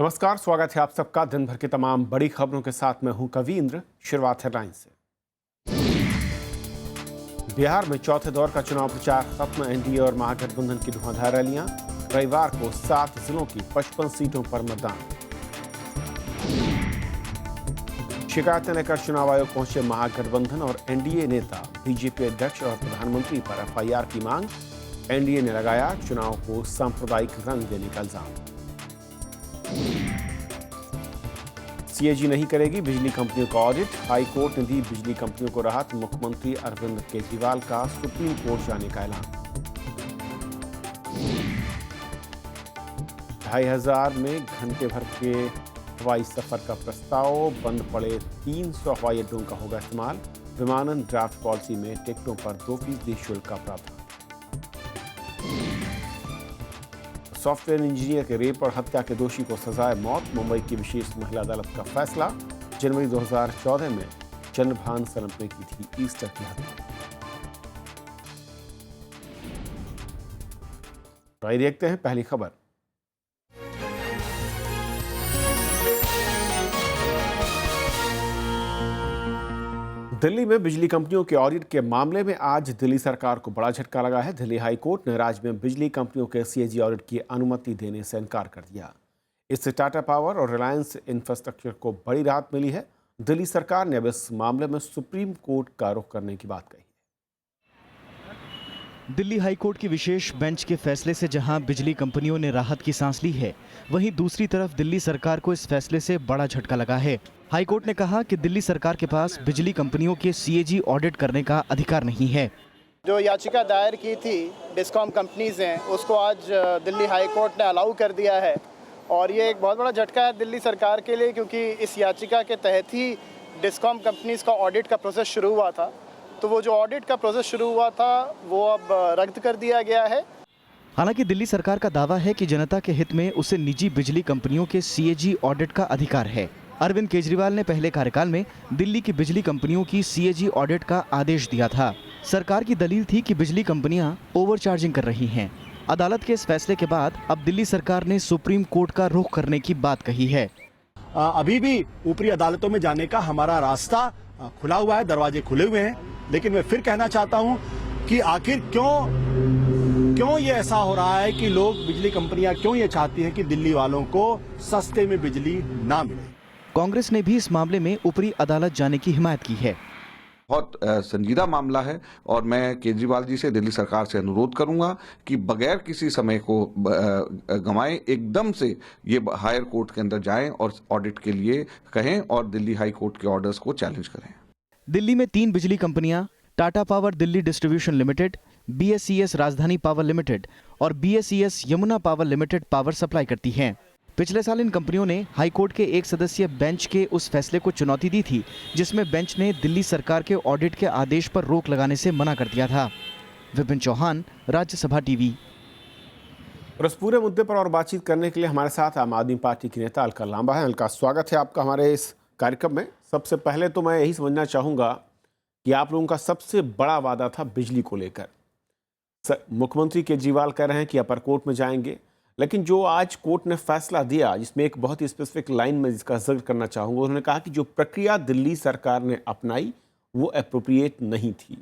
नमस्कार, स्वागत है आप सबका दिन भर की तमाम बड़ी खबरों के साथ। मैं हूं कवींद्र। शुरुआत हेडलाइन से। बिहार में चौथे दौर का चुनाव प्रचार खत्म। एनडीए और महागठबंधन की धुआंधार रैलियां। रविवार को 7 जिलों की 55 सीटों पर मतदान। शिकायतें लेकर चुनाव आयोग पहुंचे महागठबंधन और एनडीए नेता। बीजेपी अध्यक्ष और प्रधानमंत्री पर एफआईआर की मांग। एनडीए ने लगाया चुनाव को सांप्रदायिक रंग देने का इल्जाम। सीएजी नहीं करेगी बिजली कंपनियों का ऑडिट। हाई कोर्ट ने दी बिजली कंपनियों को राहत। मुख्यमंत्री अरविंद केजरीवाल का सुप्रीम कोर्ट जाने का ऐलान। 2500 में घंटे भर के हवाई सफर का प्रस्ताव। बंद पड़े 300 हवाई अड्डों का होगा इस्तेमाल। विमानन ड्राफ्ट पॉलिसी में टिकटों पर 2% शुल्क का प्रावधान। सॉफ्टवेयर इंजीनियर के रेप और हत्या के दोषी को सजाए मौत। मुंबई की विशेष महिला अदालत का फैसला। जनवरी 2014 में चंद्रभान सरनप्ले की थी ईस्टर की हत्या। तो आइए देखते हैं पहली खबर। दिल्ली में बिजली कंपनियों के ऑडिट के मामले में आज दिल्ली सरकार को बड़ा झटका लगा है। दिल्ली हाई कोर्ट ने राज्य में बिजली कंपनियों के सीएजी ऑडिट की अनुमति देने से इनकार कर दिया। इससे टाटा पावर और रिलायंस इंफ्रास्ट्रक्चर को बड़ी राहत मिली है। दिल्ली सरकार ने अब इस मामले में सुप्रीम कोर्ट का रुख करने की बात कही। दिल्ली हाई कोर्ट की विशेष बेंच के फैसले से जहां बिजली कंपनियों ने राहत की सांस ली है, वहीं दूसरी तरफ दिल्ली सरकार को इस फैसले से बड़ा झटका लगा है। हाई कोर्ट ने कहा कि दिल्ली सरकार के पास बिजली कंपनियों के सीएजी ऑडिट करने का अधिकार नहीं है। जो याचिका दायर की थी डिस्कॉम कंपनीज हैं, उसको आज दिल्ली हाई कोर्ट ने अलाउ कर दिया है और ये एक बहुत बड़ा झटका है दिल्ली सरकार के लिए, क्योंकि इस याचिका के तहत ही डिस्कॉम कंपनीज का ऑडिट का प्रोसेस शुरू हुआ था। तो वो जो ऑडिट का प्रोसेस शुरू हुआ था वो अब रद्द कर दिया गया है। हालांकि दिल्ली सरकार का दावा है कि जनता के हित में उसे निजी बिजली कंपनियों के सीएजी ऑडिट का अधिकार है। अरविंद केजरीवाल ने पहले कार्यकाल में दिल्ली की बिजली कंपनियों की सीएजी ऑडिट का आदेश दिया था। सरकार की दलील थी कि बिजली कंपनियां ओवरचार्जिंग कर रही हैं। अदालत के इस फैसले के बाद अब दिल्ली सरकार ने सुप्रीम कोर्ट का रुख करने की बात कही है। अभी भी ऊपरी अदालतों में जाने का हमारा रास्ता खुला हुआ है, दरवाजे खुले हुए हैं। लेकिन मैं फिर कहना चाहता हूं कि आखिर क्यों ये ऐसा हो रहा है कि लोग, बिजली कंपनियां क्यों ये चाहती हैं कि दिल्ली वालों को सस्ते में बिजली ना मिले। कांग्रेस ने भी इस मामले में ऊपरी अदालत जाने की हिमायत की है। बहुत संजीदा मामला है और मैं केजरीवाल जी से, दिल्ली सरकार से अनुरोध करूंगा कि बगैर किसी समय को गंवाए एकदम से ये हायर कोर्ट के अंदर जाएं और ऑडिट के लिए कहें और दिल्ली हाई कोर्ट के ऑर्डर्स को चैलेंज करें। दिल्ली में 3 बिजली कंपनियां Tata power Delhi distribution limited, BSES राजधानी पावर लिमिटेड और BSES Yamuna power limited power supply करती हैं। पिछले साल इन कंपनियों ने हाई कोर्ट के एक सदस्यीय बेंच के उस फैसले को चुनौती दी थी जिसमें बेंच ने दिल्ली सरकार के ऑडिट के आदेश पर रोक लगाने से मना कर दिया था। विपिन चौहान, राज्यसभा टीवी। और इस पूरे मुद्दे पर और बातचीत करने के लिए हमारे साथ आम आदमी पार्टी की नेता अलका लांबा है। अलका, स्वागत है आपका हमारे इस कार्यक्रम में। सबसे पहले तो मैं यही समझना चाहूँगा कि आप लोगों का सबसे बड़ा वादा था बिजली को लेकर। मुख्यमंत्री केजरीवाल कह रहे हैं कि अपर कोर्ट में जाएंगे, लेकिन जो आज कोर्ट ने फैसला दिया जिसमें एक बहुत ही स्पेसिफिक लाइन में जिसका जिक्र करना चाहूँगा, उन्होंने कहा कि जो प्रक्रिया दिल्ली सरकार ने अपनाई वो एप्रोप्रिएट नहीं थी।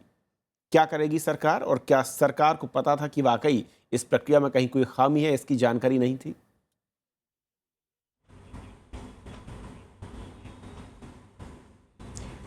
क्या करेगी सरकार, और क्या सरकार को पता था कि वाकई इस प्रक्रिया में कहीं कोई खामी है, इसकी जानकारी नहीं थी?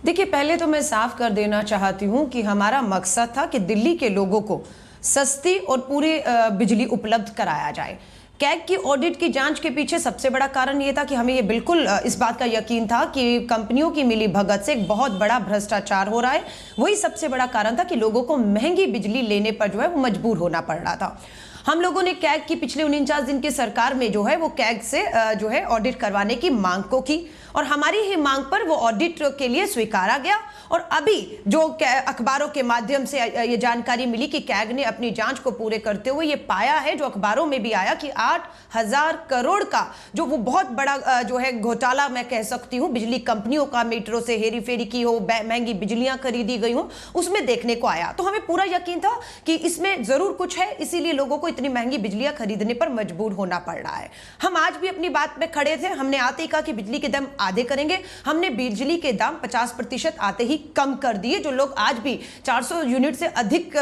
देखिए, पहले तो मैं साफ कर देना चाहती हूं कि हमारा मकसद था कि दिल्ली के लोगों को सस्ती और पूरी बिजली उपलब्ध कराया जाए। कैग की ऑडिट की जांच के पीछे सबसे बड़ा कारण ये था कि हमें ये बिल्कुल इस बात का यकीन था कि कंपनियों की मिली भगत से एक बहुत बड़ा भ्रष्टाचार हो रहा है। वही सबसे बड़ा कारण था कि लोगों को महंगी बिजली लेने पर जो है वो मजबूर होना पड़ रहा था। हम लोगों ने कैग की पिछले 49 दिन की सरकार में जो है वो कैग से जो है ऑडिट करवाने की मांग को की और हमारी ही मांग पर वो ऑडिट के लिए स्वीकारा गया। और अभी जो अखबारों के माध्यम से ये जानकारी मिली कि कैग ने अपनी जांच को पूरे करते हुए ये पाया है, जो अखबारों में भी आया, कि 8,000 करोड़ का जो वो बहुत बड़ा जो है घोटाला मैं कह सकती हूँ, बिजली कंपनियों का मीटरों से हेरी फेरी की हो, महंगी बिजलियां खरीदी गई हो, उसमें देखने को आया। तो हमें पूरा यकीन था कि इसमें जरूर कुछ है, इसीलिए लोगों को इतनी महंगी बिजलियां खरीदने पर मजबूर होना पड़ रहा है। हम आज भी अपनी बात में खड़े थे, हमने आते ही कहा कि बिजली के दाम आधे करेंगे। हमने बिजली के दाम 50% आते ही कम कर दिए। जो लोग आज भी 400 यूनिट से अधिक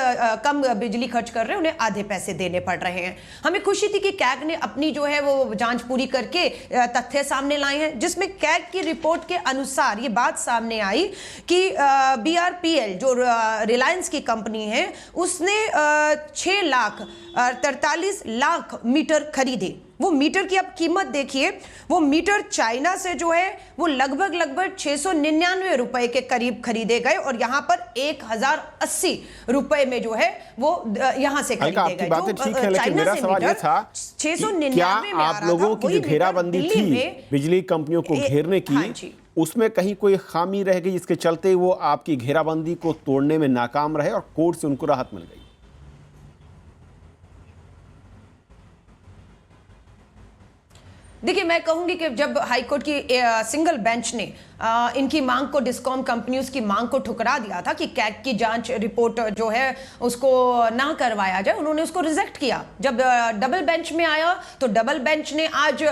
कम बिजली खर्च कर रहे हैं उन्हें आधे पैसे देने पड़ रहे हैं। हमें खुशी थी कि कैग ने अपनी जो है वो जांच पूरी करके तथ्य सामने लाए हैं, जिसमें कैग की रिपोर्ट के अनुसार ये बात सामने आई कि BRPL जो रिलायंस की कंपनी है उसने 6,43,00,000 मीटर खरीदे। वो मीटर की आप कीमत देखिए, वो मीटर चाइना से जो है वो लगभग 699 रुपए के करीब खरीदे गए और यहां पर 1080 रुपए में जो है वो यहां से खरीदे गए। आपकी बातें ठीक है, लेकिन मेरा सवाल ये था 699 क्या आप लोगों की जो घेराबंदी थी बिजली कंपनियों को घेरने की, उसमें कहीं कोई खामी रह गई जिसके चलते वो आपकी घेराबंदी को तोड़ने में नाकाम रहे और कोर्ट से उनको राहत मिल गई? देखिए, मैं कहूंगी कि जब हाईकोर्ट की सिंगल बेंच ने इनकी मांग को, डिस्कॉम कंपनियों की मांग को ठुकरा दिया था कि कैग की जांच रिपोर्ट जो है उसको ना करवाया जाए, उन्होंने उसको रिजेक्ट किया। जब डबल बेंच में आया तो डबल बेंच ने आज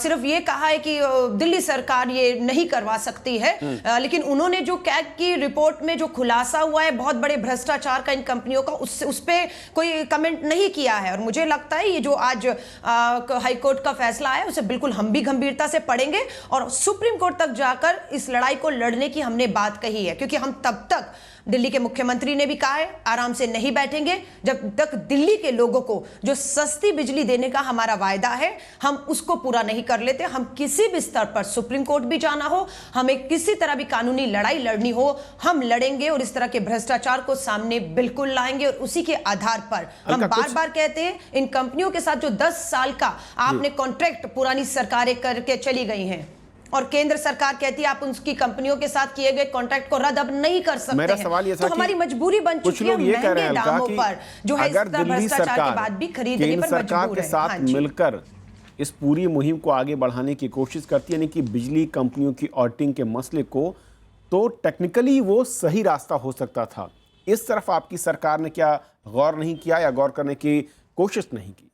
सिर्फ ये कहा है कि दिल्ली सरकार ये नहीं करवा सकती है, लेकिन उन्होंने जो कैग की रिपोर्ट में जो खुलासा हुआ है बहुत बड़े भ्रष्टाचार का इन कंपनियों का, उस पर कोई कमेंट नहीं किया है। और मुझे लगता है ये जो आज हाईकोर्ट का फैसला है उसे बिल्कुल हम भी गंभीरता से पढ़ेंगे और सुप्रीम कोर्ट तक जाकर इस लड़ाई को लड़ने की हमने बात कही है, क्योंकि हम तब तक, दिल्ली के मुख्यमंत्री ने भी कहा है, आराम से नहीं बैठेंगे जब तक दिल्ली के लोगों को जो सस्ती बिजली देने का हमारा वायदा है हम उसको पूरा नहीं कर लेते। हम किसी भी स्तर पर सुप्रीम कोर्ट भी जाना हो, हमें किसी तरह भी कानूनी लड़ाई लड़नी हो, हम लड़ेंगे और इस तरह के भ्रष्टाचार को सामने बिल्कुल लाएंगे। और उसी के आधार पर हम बार बार कहते हैं इन कंपनियों के साथ जो 10 साल का आपने कॉन्ट्रैक्ट पुरानी सरकारें करके चली गई हैं और केंद्र सरकार कहती है आप उनकी कंपनियों के साथ किए गए कॉन्ट्रैक्ट को रद्द अब नहीं कर सकते। मेरा सवाल ये था तो हमारी मजबूरी बन चुकी है महंगे दामों पर जो है अगर दिल्ली सरकार केंद्र सरकार के साथ मिलकर इस पूरी मुहिम को आगे बढ़ाने की कोशिश करती है, यानी कि बिजली कंपनियों की ऑडिटिंग के मसले को, तो टेक्निकली वो सही रास्ता हो सकता था। इस तरफ आपकी सरकार ने क्या गौर नहीं किया या गौर करने की कोशिश नहीं की?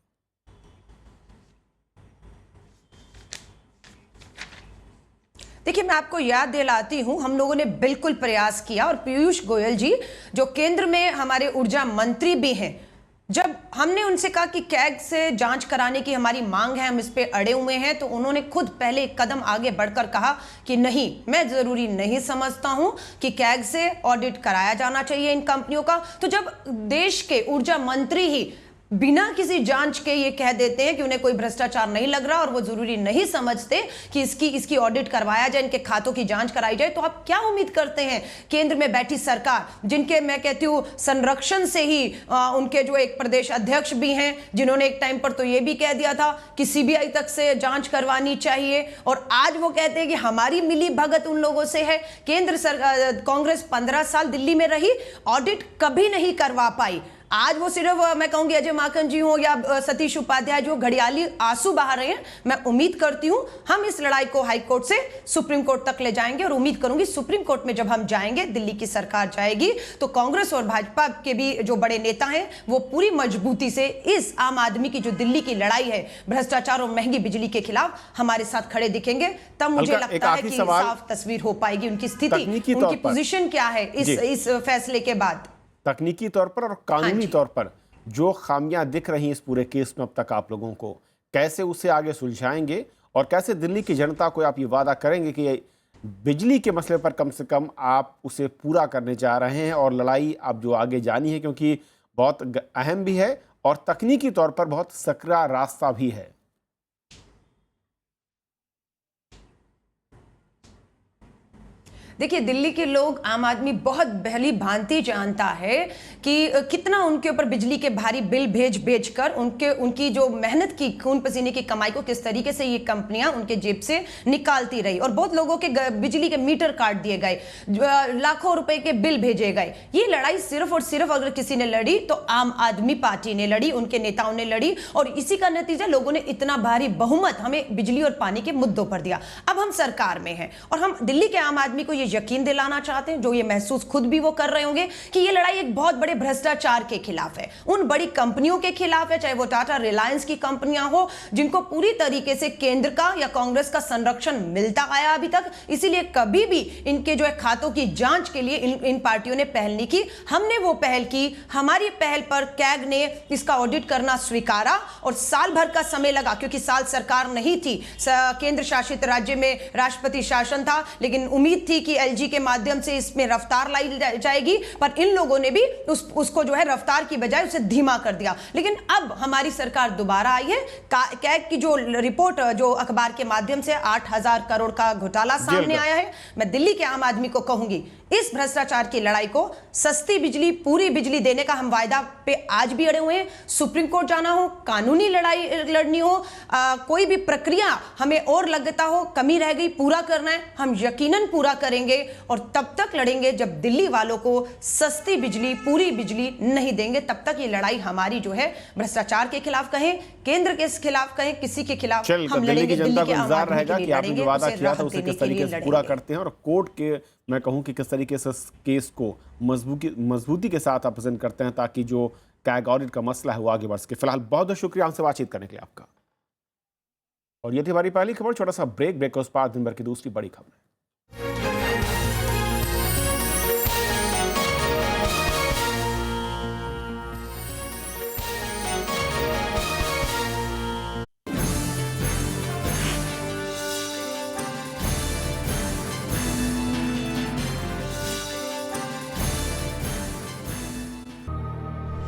देखिए, मैं आपको याद दिलाती हूं, हम लोगों ने बिल्कुल प्रयास किया और पीयूष गोयल जी जो केंद्र में हमारे ऊर्जा मंत्री भी हैं, जब हमने उनसे कहा कि कैग से जांच कराने की हमारी मांग है, हम इस पे अड़े हुए हैं, तो उन्होंने खुद पहले एक कदम आगे बढ़कर कहा कि नहीं, मैं जरूरी नहीं समझता हूं कि कैग से ऑडिट कराया जाना चाहिए इन कंपनियों का। तो जब देश के ऊर्जा मंत्री ही बिना किसी जांच के ये कह देते हैं कि उन्हें कोई भ्रष्टाचार नहीं लग रहा और वो जरूरी नहीं समझते कि इसकी ऑडिट करवाया जाए, इनके खातों की जांच कराई जाए, तो आप क्या उम्मीद करते हैं केंद्र में बैठी सरकार, जिनके मैं कहती हूं संरक्षण से ही उनके जो एक प्रदेश अध्यक्ष भी हैं, जिन्होंने एक टाइम पर तो ये भी कह दिया था कि CBI तक से जांच करवानी चाहिए, और आज वो कहते हैं कि हमारी मिली भगत उन लोगों से है। केंद्र सरकार, कांग्रेस 15 साल दिल्ली में रही, ऑडिट कभी नहीं करवा पाई। आज वो सिर्फ मैं कहूंगी अजय माकन जी हो या सतीश उपाध्याय जो घड़ियाली आंसू बहा रहे हैं। मैं उम्मीद करती हूं हम इस लड़ाई को हाई कोर्ट से सुप्रीम कोर्ट तक ले जाएंगे और उम्मीद करूंगी सुप्रीम कोर्ट में जब हम जाएंगे, दिल्ली की सरकार जाएगी, तो कांग्रेस और भाजपा के भी जो बड़े नेता हैं वो पूरी मजबूती से इस आम आदमी की जो दिल्ली की लड़ाई है भ्रष्टाचार और महंगी बिजली के खिलाफ हमारे साथ खड़े दिखेंगे। तब मुझे लगता है कि साफ तस्वीर हो पाएगी उनकी स्थिति, उनकी पोजीशन क्या है इस फैसले के बाद। तकनीकी तौर पर और कानूनी तौर पर जो खामियां दिख रही हैं इस पूरे केस में अब तक आप लोगों को, कैसे उसे आगे सुलझाएंगे और कैसे दिल्ली की जनता को आप ये वादा करेंगे कि बिजली के मसले पर कम से कम आप उसे पूरा करने जा रहे हैं और लड़ाई आप जो आगे जानी है, क्योंकि बहुत अहम भी है और तकनीकी तौर पर बहुत सकरा रास्ता भी है। देखिए, दिल्ली के लोग, आम आदमी बहुत भली भांति जानता है कि कितना उनके ऊपर बिजली के भारी बिल भेज कर उनकी जो मेहनत की, खून पसीने की कमाई को किस तरीके से ये कंपनियां उनके जेब से निकालती रही, और बहुत लोगों के बिजली के मीटर काट दिए गए, लाखों रुपए के बिल भेजे गए। ये लड़ाई सिर्फ और सिर्फ अगर किसी ने लड़ी तो आम आदमी पार्टी ने लड़ी, उनके नेताओं ने लड़ी, और इसी का नतीजा लोगों ने इतना भारी बहुमत हमें बिजली और पानी के मुद्दों पर दिया। अब हम सरकार में हैं और हम दिल्ली के आम आदमी को ये यकीन दिलाना चाहते हैं, जो ये महसूस खुद भी वो कर रहे होंगे कि ये लड़ाई एक बहुत बड़े भ्रष्टाचार के खिलाफ है, उन बड़ी कंपनियों के खिलाफ है, चाहे वो टाटा रिलायंस की कंपनियां हो, जिनको पूरी तरीके से केंद्र का या कांग्रेस का संरक्षण मिलता आया अभी तक। इसीलिए कभी भी इनके जो है खातों की जांच के लिए इन पार्टियों ने पहल नहीं की। हमने वो पहल की, हमारी पहल पर कैग ने इसका ऑडिट करना स्वीकारा और साल भर का समय लगा, क्योंकि साल सरकार नहीं थी, केंद्र शासित राज्य में राष्ट्रपति शासन था, लेकिन उम्मीद थी कि एलजी के माध्यम से इसमें रफ्तार लाई जाएगी, पर इन लोगों ने भी उसको जो है रफ्तार की बजाय उसे धीमा कर दिया। लेकिन अब हमारी सरकार दोबारा आई है, कैग की जो रिपोर्ट जो अखबार के माध्यम से 8,000 करोड़ का घोटाला सामने आया है, मैं दिल्ली के आम आदमी को कहूंगी, इस भ्रष्टाचार की लड़ाई को, सस्ती बिजली, पूरी बिजली देने का हम वायदा पे आज भी अड़े हुए हैं। सुप्रीम कोर्ट जाना हो, कानूनी लड़ाई लड़नी हो, कोई भी प्रक्रिया हमें और लगता हो कमी रह गई, पूरा करना है, हम यकीनन पूरा करेंगे और तब तक लड़ेंगे जब दिल्ली वालों को सस्ती बिजली, पूरी बिजली नहीं देंगे। तब तक ये लड़ाई हमारी जो है भ्रष्टाचार के खिलाफ कहें, केंद्र के खिलाफ कहें, किसी के खिलाफ हम लड़ेंगे। जनता को इंतजार रहेगा कि आपने जो वादा किया था उसे किस तरीके से पूरा करते हैं, और कोर्ट के मैं कहूं कि किस तरीके से केस को मजबूती के साथ आप प्रेजेंट करते हैं, ताकि जो कैग ऑडिट का मसला है वो आगे बढ़ सके। फिलहाल बहुत बहुत शुक्रिया हमसे बातचीत करने के लिए आपका। और ये थी हमारी पहली खबर। छोटा सा ब्रेक के उस पास दिन भर की दूसरी बड़ी खबर।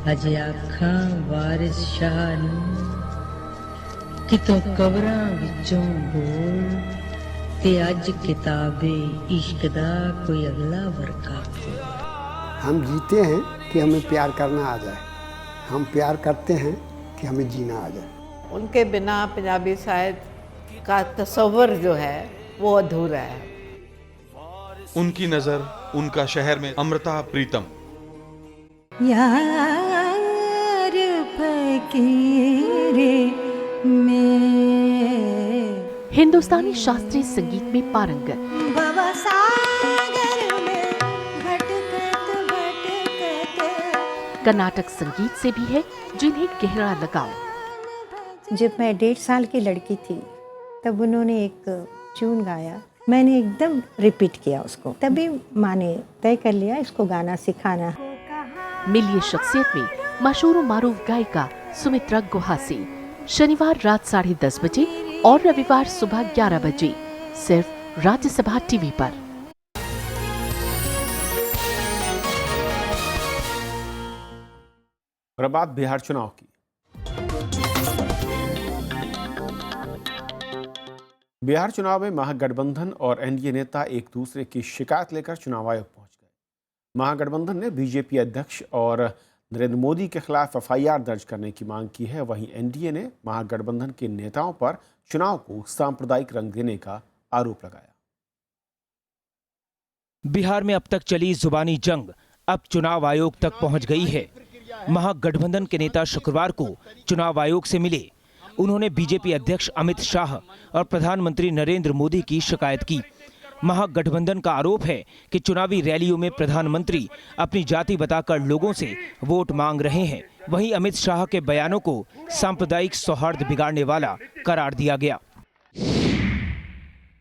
अजे आखां वारिस शाह नूं कितों कबरां विचों बोल ते अज किताबे इश्क दा कोई अगला वर्का। हम जीते हैं कि हमें प्यार करना आ जाए, हम प्यार करते हैं कि हमें जीना आ जाए। उनके बिना पंजाबी साहित्य का तस्वर जो है वो अधूरा है। उनकी नजर, उनका शहर में अमृता प्रीतम। यार फकीरे में हिंदुस्तानी शास्त्रीय संगीत में पारंगत, कर्नाटक संगीत से भी है जिन्हें गहरा लगाव। जब मैं 1.5 साल की लड़की थी तब उन्होंने एक ट्यून गाया, मैंने एकदम रिपीट किया उसको, तभी माँ ने तय कर लिया इसको गाना सिखाना। मिलिए शख्सियत में मशहूर मारूफ गायिका सुमित्रा गुहा से शनिवार रात 10:30 बजे और रविवार सुबह 11 बजे सिर्फ राज्यसभा टीवी पर। और अब बात बिहार चुनाव की। बिहार चुनाव में महागठबंधन और एनडीए नेता एक दूसरे की शिकायत लेकर चुनाव आयोग पहुंच गए। महागठबंधन ने बीजेपी अध्यक्ष और नरेंद्र मोदी के खिलाफ एफआईआर दर्ज करने की मांग की है, वहीं एनडीए ने महागठबंधन के नेताओं पर चुनाव को सांप्रदायिक रंग देने का आरोप लगाया। बिहार में अब तक चली जुबानी जंग अब चुनाव आयोग तक पहुंच गई है। महागठबंधन के नेता शुक्रवार को चुनाव आयोग से मिले। उन्होंने बीजेपी अध्यक्ष अमित शाह और प्रधानमंत्री नरेंद्र मोदी की शिकायत की। महागठबंधन का आरोप है कि चुनावी रैलियों में प्रधानमंत्री अपनी जाति बताकर लोगों से वोट मांग रहे हैं। वहीं अमित शाह के बयानों को सांप्रदायिक सौहार्द बिगाड़ने वाला करार दिया गया।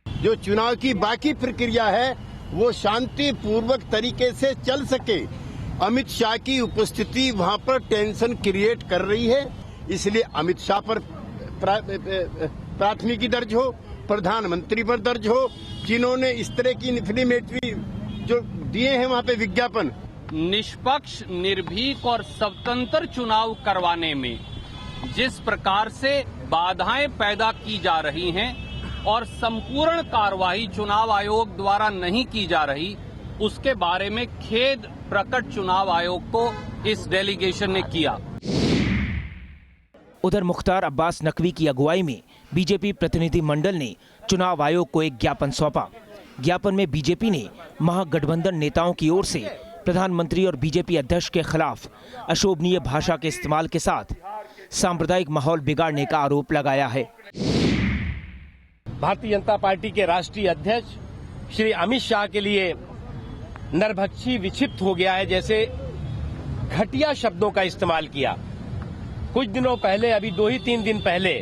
जो चुनाव की बाकी प्रक्रिया है वो शांतिपूर्वक तरीके से चल सके, अमित शाह की उपस्थिति वहां पर टेंशन क्रिएट कर रही है, इसलिए अमित शाह पर प्राथमिकी दर्ज हो, प्रधानमंत्री पर दर्ज हो, जिन्होंने इस तरह की इन्फ्लेमेटरी जो दिए हैं वहां पे विज्ञापन। निष्पक्ष, निर्भीक और स्वतंत्र चुनाव करवाने में जिस प्रकार से बाधाएं पैदा की जा रही हैं और संपूर्ण कार्रवाई चुनाव आयोग द्वारा नहीं की जा रही, उसके बारे में खेद प्रकट चुनाव आयोग को इस डेलीगेशन ने किया। उधर मुख्तार अब्बास नकवी की अगुवाई में बीजेपी प्रतिनिधि मंडल ने चुनाव आयोग को एक ज्ञापन सौंपा। ज्ञापन में बीजेपी ने महागठबंधन नेताओं की ओर से प्रधानमंत्री और बीजेपी अध्यक्ष के खिलाफ अशोभनीय भाषा के इस्तेमाल के साथ सांप्रदायिक माहौल बिगाड़ने का आरोप लगाया है। भारतीय जनता पार्टी के राष्ट्रीय अध्यक्ष श्री अमित शाह के लिए नरभक्षी विक्षिप्त हो गया है, जैसे घटिया शब्दों का इस्तेमाल किया। कुछ दिनों पहले, अभी 2 ही 3 दिन पहले,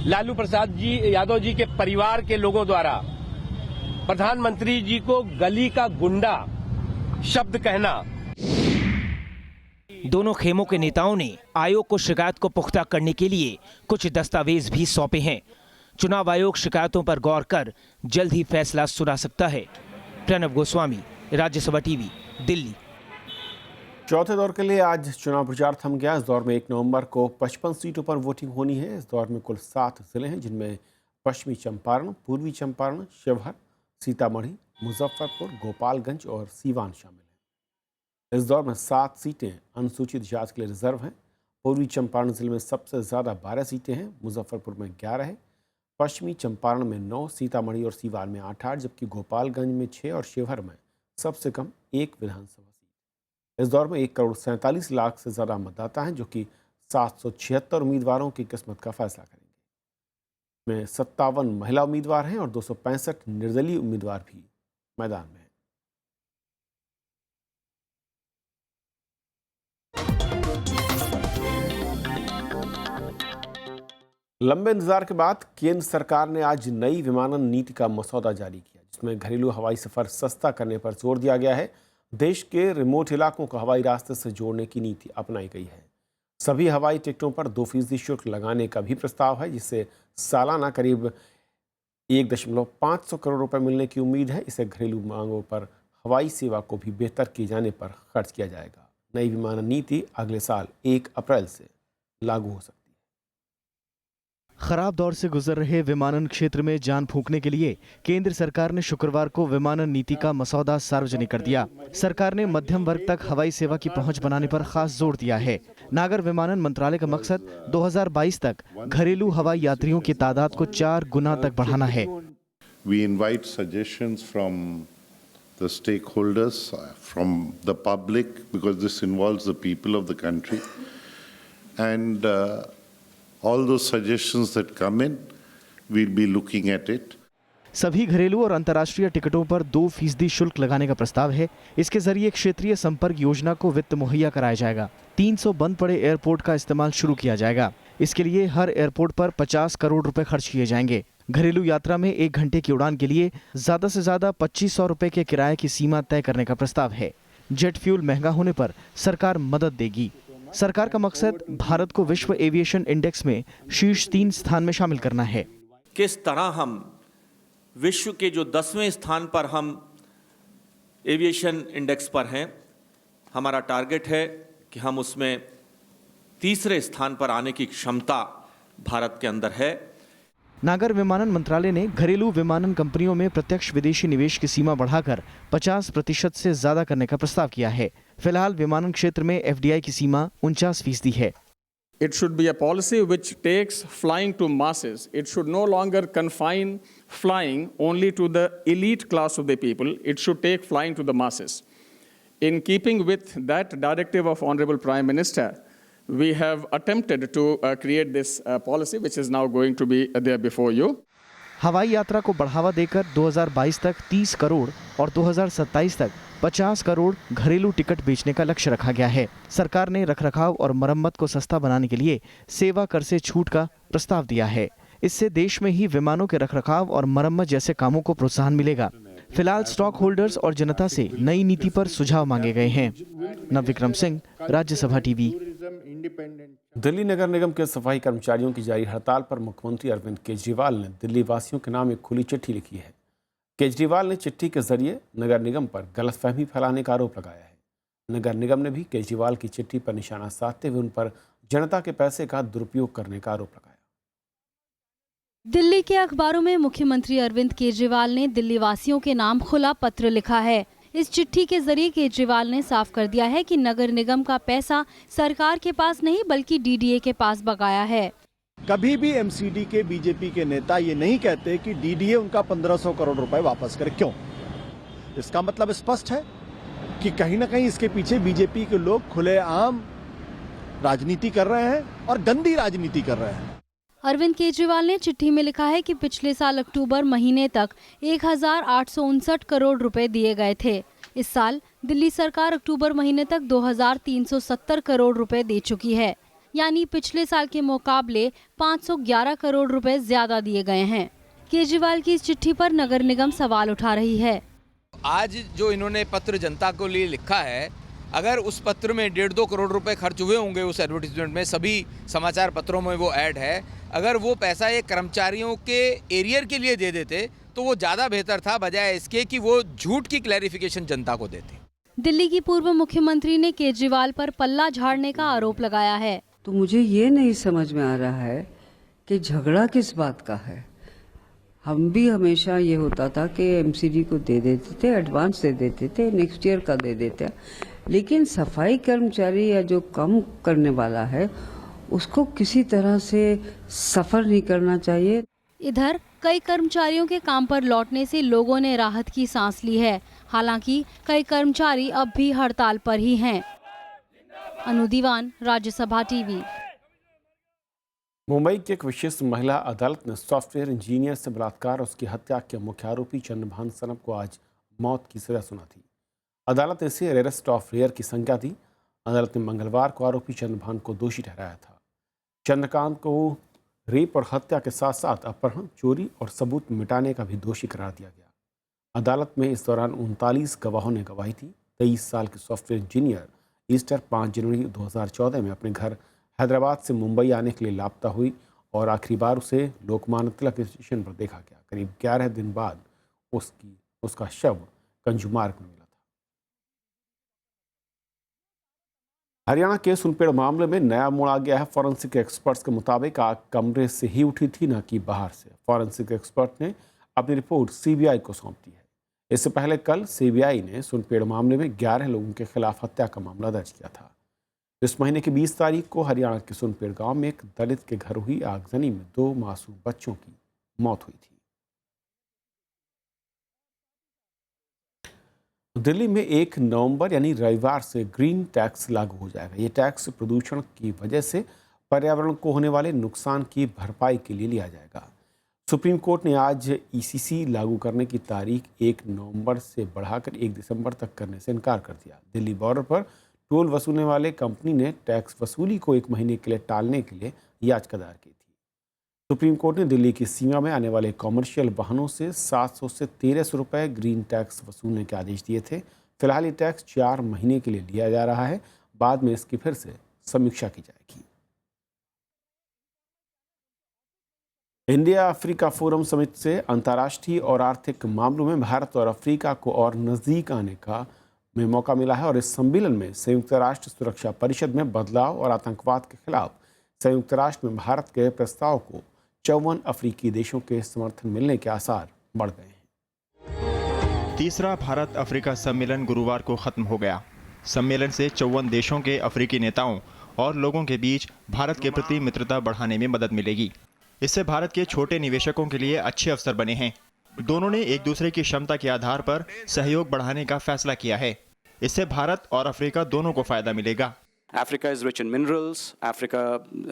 लालू प्रसाद जी यादव जी के परिवार के लोगों द्वारा प्रधानमंत्री जी को गली का गुंडा शब्द कहना। दोनों खेमों के नेताओं ने आयोग को शिकायत को पुख्ता करने के लिए कुछ दस्तावेज भी सौंपे हैं। चुनाव आयोग शिकायतों पर गौर कर जल्द ही फैसला सुना सकता है। प्रणव गोस्वामी, राज्यसभा टीवी, दिल्ली। चौथे दौर के लिए आज चुनाव प्रचार थम गया। इस दौर में 1 नवंबर को 55 सीटों पर वोटिंग होनी है। इस दौर में कुल 7 जिले हैं, जिनमें पश्चिमी चंपारण, पूर्वी चंपारण, शिवहर, सीतामढ़ी, मुजफ्फरपुर, गोपालगंज और सीवान शामिल हैं। इस दौर में 7 सीटें अनुसूचित जाति के लिए रिजर्व हैं। पूर्वी चंपारण जिले में सबसे ज़्यादा 12 सीटें हैं, मुजफ्फरपुर में 11 है, पश्चिमी चंपारण में 9, सीतामढ़ी और सीवान में 8-8, जबकि गोपालगंज में 6 और शिवहर में सबसे कम 1 विधानसभा सीट। इस दौर में 1,47,00,000 से ज़्यादा मतदाता हैं, जो कि 776 उम्मीदवारों की किस्मत का फैसला करेंगे। में 57 महिला उम्मीदवार हैं और 265 निर्दलीय उम्मीदवार भी मैदान में हैं। लंबे इंतजार के बाद केंद्र सरकार ने आज नई विमानन नीति का मसौदा जारी किया, जिसमें घरेलू हवाई सफर सस्ता करने पर जोर दिया गया है। देश के रिमोट इलाकों को हवाई रास्ते से जोड़ने की नीति अपनाई गई है। सभी हवाई टिकटों पर 2% शुल्क लगाने का भी प्रस्ताव है, जिससे सालाना करीब 1.5 करोड़ रुपए मिलने की उम्मीद है। इसे घरेलू मांगों पर हवाई सेवा को भी बेहतर किए जाने पर खर्च किया जाएगा। नई विमानन नीति अगले साल 1 अप्रैल से लागू हो सकती है। खराब दौर से गुजर रहे विमानन क्षेत्र में जान फूंकने के लिए केंद्र सरकार ने शुक्रवार को विमानन नीति का मसौदा सार्वजनिक कर दिया। सरकार ने मध्यम वर्ग तक हवाई सेवा की पहुंच बनाने पर खास जोर दिया है। नागर विमानन मंत्रालय का मकसद 2022 तक घरेलू हवाई यात्रियों की तादाद को 4 गुना तक बढ़ाना है। We invite suggestions from the stakeholders, from the public, because this involves the people of the country, and all those suggestions that come in, we'll be looking at it. सभी घरेलू और अंतर्राष्ट्रीय टिकटों पर 2% शुल्क लगाने का प्रस्ताव है। इसके जरिए क्षेत्रीय संपर्क योजना को वित्त मुहैया कराया जाएगा। 300 बंद पड़े एयरपोर्ट का इस्तेमाल शुरू किया जाएगा। इसके लिए हर एयरपोर्ट पर 50 करोड़ रुपए खर्च किए जाएंगे। घरेलू यात्रा में 1 घंटे की उड़ान के लिए ज्यादा से ज्यादा 2500 रुपए के किराए की सीमा तय करने का प्रस्ताव है। जेट फ्यूल महंगा होने पर सरकार मदद देगी। सरकार का मकसद भारत को विश्व एविएशन इंडेक्स में शीर्ष 3 स्थान में शामिल करना है। किस तरह हम विश्व के जो 10वें स्थान पर हम एविएशन इंडेक्स पर हैं, हमारा टारगेट है कि हम उसमें 3रे स्थान पर आने की क्षमता भारत के अंदर है। नागर विमानन मंत्रालय ने घरेलू विमानन कंपनियों में प्रत्यक्ष विदेशी निवेश की सीमा बढ़ाकर 50% से ज्यादा करने का प्रस्ताव किया है। फिलहाल विमानन क्षेत्र में FDI की सीमा 49% है। It should be a policy which takes flying to masses. It should no longer confine flying only to the elite class of the people. It should take flying to the masses. In keeping with that directive of Honorable Prime Minister, we have attempted to create this policy, which is now going to be there before you. हवाई यात्रा को बढ़ावा देकर 2022 तक 30 करोड़ और 2027 तक 50 करोड़ घरेलू ticket बेचने का लक्ष्य रखा गया है। सरकार ने रखरखाव और मरम्मत को सस्ता बनाने के लिए सेवा कर से छूट का प्रस्ताव दिया है। इससे देश में ही विमानों के रखरखाव और मरम्मत जैसे कामों को प्रोत्साहन मिलेगा। फिलहाल स्टॉक होल्डर्स और जनता से नई नीति पर सुझाव मांगे गए हैं। नवविक्रम सिंह, राज्यसभा टीवी। दिल्ली नगर निगम के सफाई कर्मचारियों की जारी हड़ताल पर मुख्यमंत्री अरविंद केजरीवाल ने दिल्ली वासियों के नाम एक खुली चिट्ठी लिखी है। केजरीवाल ने चिट्ठी के जरिए नगर निगम पर गलतफहमी फैलाने का आरोप लगाया है। नगर निगम ने भी केजरीवाल की चिट्ठी पर निशाना साधते हुए उन पर जनता के पैसे का दुरुपयोग करने का आरोप लगाया। दिल्ली के अखबारों में मुख्यमंत्री अरविंद केजरीवाल ने दिल्ली वासियों के नाम खुला पत्र लिखा है। इस चिट्ठी के जरिए केजरीवाल ने साफ कर दिया है कि नगर निगम का पैसा सरकार के पास नहीं बल्कि DDA के पास बकाया है। कभी भी MCD के बीजेपी के नेता ये नहीं कहते कि DDA उनका 1500 करोड़ रुपए वापस करे। क्यों? इसका मतलब स्पष्ट है कि कहीं ना कहीं इसके पीछे बीजेपी के लोग खुलेआम राजनीति कर रहे हैं और गंदी राजनीति कर रहे हैं। अरविंद केजरीवाल ने चिट्ठी में लिखा है कि पिछले साल अक्टूबर महीने तक 1,859 करोड़ रुपए दिए गए थे। इस साल दिल्ली सरकार अक्टूबर महीने तक 2,370 करोड़ रुपए दे चुकी है, यानी पिछले साल के मुकाबले 511 करोड़ रुपए ज्यादा दिए गए हैं। केजरीवाल की इस चिट्ठी पर नगर निगम सवाल उठा रही है। आज जो इन्होंने पत्र जनता को लिए लिखा है, अगर उस पत्र में 1.5-2 करोड़ रुपए खर्च हुए होंगे, उस एडवर्टीजमेंट में सभी समाचार पत्रों में वो ऐड है, अगर वो पैसा ये कर्मचारियों के एरियर के लिए दे देते तो वो ज़्यादा बेहतर था, बजाय इसके कि वो झूठ की क्लैरिफिकेशन जनता को देते। दिल्ली की पूर्व मुख्यमंत्री ने केजरीवाल पर पल्ला झाड़ने का आरोप लगाया है। तो मुझे ये नहीं समझ में आ रहा है कि झगड़ा किस बात का है। हम भी हमेशा ये होता था कि एमसीडी को दे देते थे, एडवांस दे देते थे, नेक्स्ट ईयर का दे देते, लेकिन सफाई कर्मचारी या जो काम करने वाला है उसको किसी तरह से सफर नहीं करना चाहिए। इधर कई कर्मचारियों के काम पर लौटने से लोगों ने राहत की सांस ली है। हालांकि कई कर्मचारी अब भी हड़ताल पर ही हैं। अनु दीवान, राज्यसभा टीवी। मुंबई की एक विशेष महिला अदालत ने सॉफ्टवेयर इंजीनियर से बलात्कार और उसकी हत्या के मुख्य आरोपी चंद्रभान सनप को आज मौत की सजा सुना थी। अदालत ने इसे रेयरेस्ट ऑफ रेयर की संज्ञा दी। अदालत ने मंगलवार को आरोपी चंद्रभान को दोषी ठहराया था। चंद्रकांत को रेप और हत्या के साथ साथ अपहरण, चोरी और सबूत मिटाने का भी दोषी करार दिया गया। अदालत में इस दौरान 39 गवाहों ने गवाही दी। 23 साल के सॉफ्टवेयर इंजीनियर ईस्टर 5 जनवरी 2014 में अपने घर हैदराबाद से मुंबई आने के लिए लापता हुई और आखिरी बार उसे लोकमान्य तिलक स्टेशन पर देखा गया। करीब 11 दिन बाद उसका शव कंजुमार्ग में मिला था। हरियाणा के सुनपेड़ मामले में नया मोड़ आ गया है। फॉरेंसिक एक्सपर्ट्स के मुताबिक आग कमरे से ही उठी थी, न कि बाहर से। फॉरेंसिक एक्सपर्ट ने अपनी रिपोर्ट सीबीआई को सौंप दी है। इससे पहले कल सीबीआई ने सुनपेड़ मामले में 11 लोगों के खिलाफ हत्या का मामला दर्ज किया था। इस महीने की 20 तारीख को हरियाणा के सुनपेड़ गांव में एक दलित के घर हुई आगजनी में 2 मासूम बच्चों की मौत हुई थी। दिल्ली में 1 नवंबर यानी रविवार से ग्रीन टैक्स लागू हो जाएगा। ये टैक्स प्रदूषण की वजह से पर्यावरण को होने वाले नुकसान की भरपाई के लिए लिया जाएगा। सुप्रीम कोर्ट ने आज ईसीसी लागू करने की तारीख 1 नवंबर से बढ़ाकर 1 दिसंबर तक करने से इनकार कर दिया। दिल्ली बॉर्डर पर टोल वसूलने वाले कंपनी ने टैक्स वसूली को 1 महीने के लिए टालने के लिए याचिका दायर की थी। सुप्रीम कोर्ट ने दिल्ली की सीमा में आने वाले कॉमर्शियल वाहनों से 700 से 1300 रुपये ग्रीन टैक्स वसूलने के आदेश दिए थे। फिलहाल ये टैक्स 4 महीने के लिए लिया जा रहा है। बाद में इसकी फिर से समीक्षा की जाएगी। इंडिया अफ्रीका फोरम समिट से अंतर्राष्ट्रीय और आर्थिक मामलों में भारत और अफ्रीका को और नज़दीक आने का मौका मिला है और इस सम्मेलन में संयुक्त राष्ट्र सुरक्षा परिषद में बदलाव और आतंकवाद के खिलाफ संयुक्त राष्ट्र में भारत के प्रस्ताव को 54 अफ्रीकी देशों के समर्थन मिलने के आसार बढ़ गए हैं। तीसरा भारत अफ्रीका सम्मेलन गुरुवार को खत्म हो गया। सम्मेलन से 54 देशों के अफ्रीकी नेताओं और लोगों के बीच भारत के प्रति मित्रता बढ़ाने में मदद मिलेगी। इससे भारत के छोटे निवेशकों के लिए अच्छे अवसर बने हैं। दोनों ने एक दूसरे की क्षमता के आधार पर सहयोग बढ़ाने का फैसला किया है। इससे भारत और अफ्रीका दोनों को फायदा मिलेगा। Africa is rich in minerals. Africa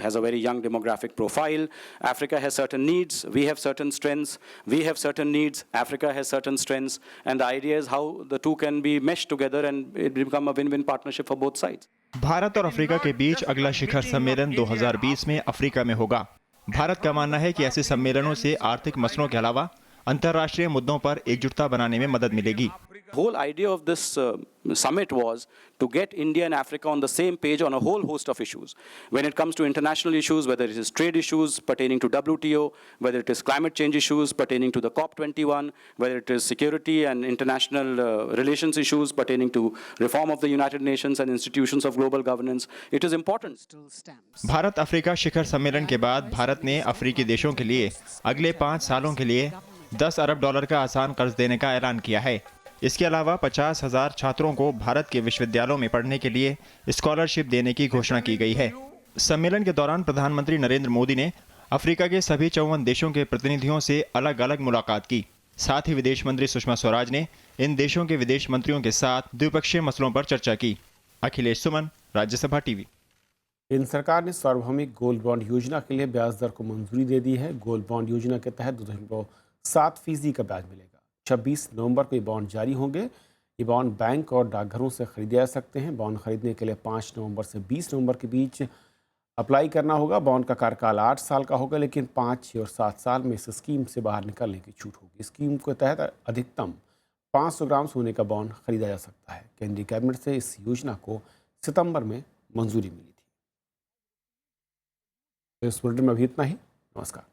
has a very young demographic profile. Africa has certain needs. We have certain strengths. We have certain needs. Africa has certain strengths. And the idea is how the two can be meshed together and it become a win-win partnership for both sides. Bharat और Africa के बीच अगला शिखर सम्मेलन 2020 में Africa में होगा। भारत का मानना है कि ऐसे सम्मेलनों से आर्थिक मसलों के अलावा अंतर्राष्ट्रीय मुद्दों पर एकजुटता बनाने में मदद मिलेगी। The whole idea of this summit was to get India and Africa on the same page on a whole host of issues. When it comes to international issues, whether it is trade issues pertaining to WTO, whether it is climate change issues pertaining to the COP21, whether it is security and international relations issues pertaining to reform of the United Nations and institutions of global governance, it is important. Bharat Africa शिखर सम्मेलन के बाद भारत ने अफ्रीकी देशों के लिए अगले 5 सालों के लिए $10 अरब का आसान कर्ज देने का ऐलान किया है। इसके अलावा 50,000 छात्रों को भारत के विश्वविद्यालयों में पढ़ने के लिए स्कॉलरशिप देने की घोषणा की गई है। सम्मेलन के दौरान प्रधानमंत्री नरेंद्र मोदी ने अफ्रीका के सभी 54 देशों के प्रतिनिधियों से अलग अलग मुलाकात की। साथ ही विदेश मंत्री सुषमा स्वराज ने इन देशों के विदेश मंत्रियों के साथ द्विपक्षीय मसलों पर चर्चा की। अखिलेश सुमन, राज्यसभा टीवी। केंद्र सरकार ने सार्वभौमिक गोल्ड बॉन्ड योजना के लिए ब्याज दर को मंजूरी दे दी है। गोल्ड बॉन्ड योजना के तहत 2.7% का ब्याज मिलेगा। 26 नवंबर को ये बॉन्ड जारी होंगे। ये बॉन्ड बैंक और डाकघरों से खरीदे जा सकते हैं। बॉन्ड खरीदने के लिए 5 नवंबर से 20 नवंबर के बीच अप्लाई करना होगा। बॉन्ड का कार्यकाल 8 साल का होगा, लेकिन 5, 6 और 7 साल में इस स्कीम से बाहर निकलने की छूट होगी। स्कीम के तहत अधिकतम 500 ग्राम सोने का बॉन्ड खरीदा जा सकता है। केंद्रीय कैबिनेट से इस योजना को सितंबर में मंजूरी मिली थी। इस बुलेटिन में अभी इतना ही। नमस्कार।